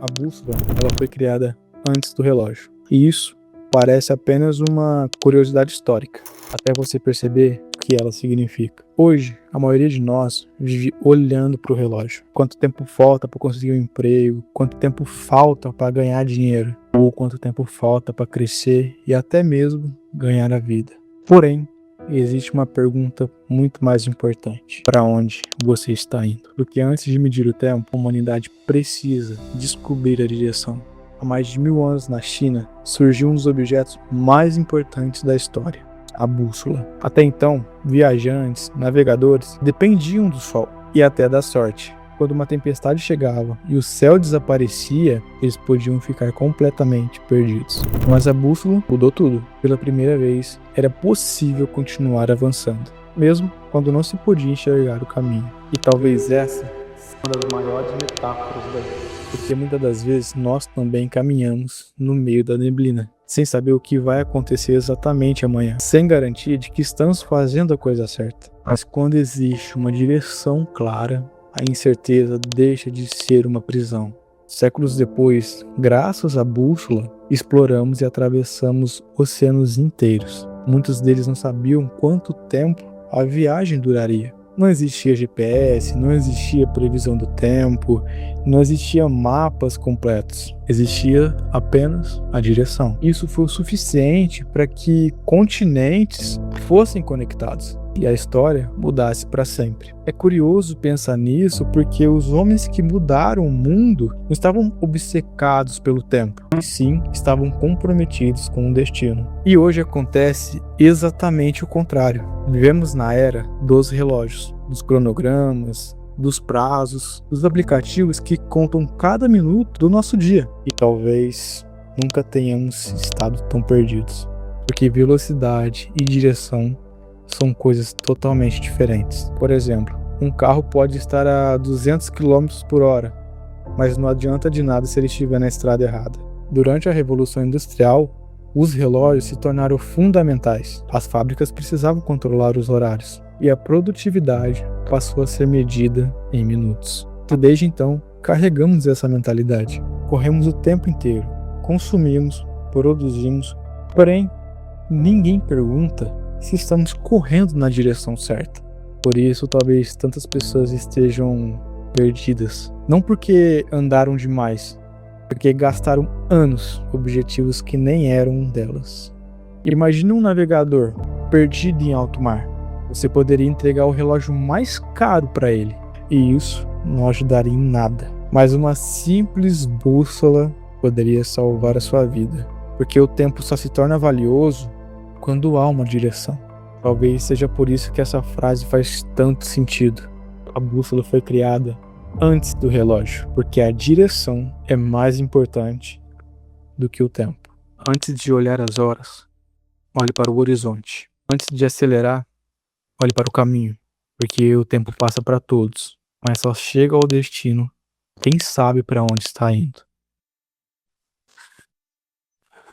A bússola, ela foi criada antes do relógio. E isso parece apenas uma curiosidade histórica, até você perceber o que ela significa. Hoje, a maioria de nós vive olhando para o relógio. Quanto tempo falta para conseguir um emprego, quanto tempo falta para ganhar dinheiro, ou quanto tempo falta para crescer e até mesmo ganhar a vida. Porém, existe uma pergunta muito mais importante: para onde você está indo? Porque antes de medir o tempo, a humanidade precisa descobrir a direção. Há mais de 1000 anos na China, surgiu um dos objetos mais importantes da história: a bússola. Até então, viajantes, navegadores dependiam do sol e até da sorte. Quando uma tempestade chegava e o céu desaparecia, eles podiam ficar completamente perdidos. Mas a bússola mudou tudo. Pela primeira vez, era possível continuar avançando, mesmo quando não se podia enxergar o caminho. E talvez essa seja uma das maiores metáforas da vida, porque muitas das vezes nós também caminhamos no meio da neblina, sem saber o que vai acontecer exatamente amanhã, sem garantia de que estamos fazendo a coisa certa. Mas quando existe uma direção clara, a incerteza deixa de ser uma prisão. Séculos depois, graças à bússola, exploramos e atravessamos oceanos inteiros. Muitos deles não sabiam quanto tempo a viagem duraria. Não existia GPS, não existia previsão do tempo, não existia mapas completos. Existia apenas a direção. Isso foi o suficiente para que continentes fossem conectados e a história mudasse para sempre. É curioso pensar nisso porque os homens que mudaram o mundo não estavam obcecados pelo tempo, e sim estavam comprometidos com o destino. E hoje acontece exatamente o contrário. Vivemos na era dos relógios, dos cronogramas, dos prazos, dos aplicativos que contam cada minuto do nosso dia. E talvez nunca tenhamos estado tão perdidos, porque velocidade e direção são coisas totalmente diferentes. Por exemplo, um carro pode estar a 200 km por hora, mas não adianta de nada se ele estiver na estrada errada. Durante a Revolução Industrial, os relógios se tornaram fundamentais. As fábricas precisavam controlar os horários e a produtividade passou a ser medida em minutos. E desde então, carregamos essa mentalidade. Corremos o tempo inteiro, consumimos, produzimos, porém, ninguém pergunta se estamos correndo na direção certa. Por isso, talvez tantas pessoas estejam perdidas. Não porque andaram demais, porque gastaram anos com objetivos que nem eram um delas. Imagine um navegador perdido em alto mar. Você poderia entregar o relógio mais caro para ele, e isso não ajudaria em nada. Mas uma simples bússola poderia salvar a sua vida, porque o tempo só se torna valioso quando há uma direção. Talvez seja por isso que essa frase faz tanto sentido. A bússola foi criada antes do relógio, porque a direção é mais importante do que o tempo. Antes de olhar as horas, olhe para o horizonte. Antes de acelerar, olhe para o caminho, porque o tempo passa para todos, mas só chega ao destino quem sabe para onde está indo.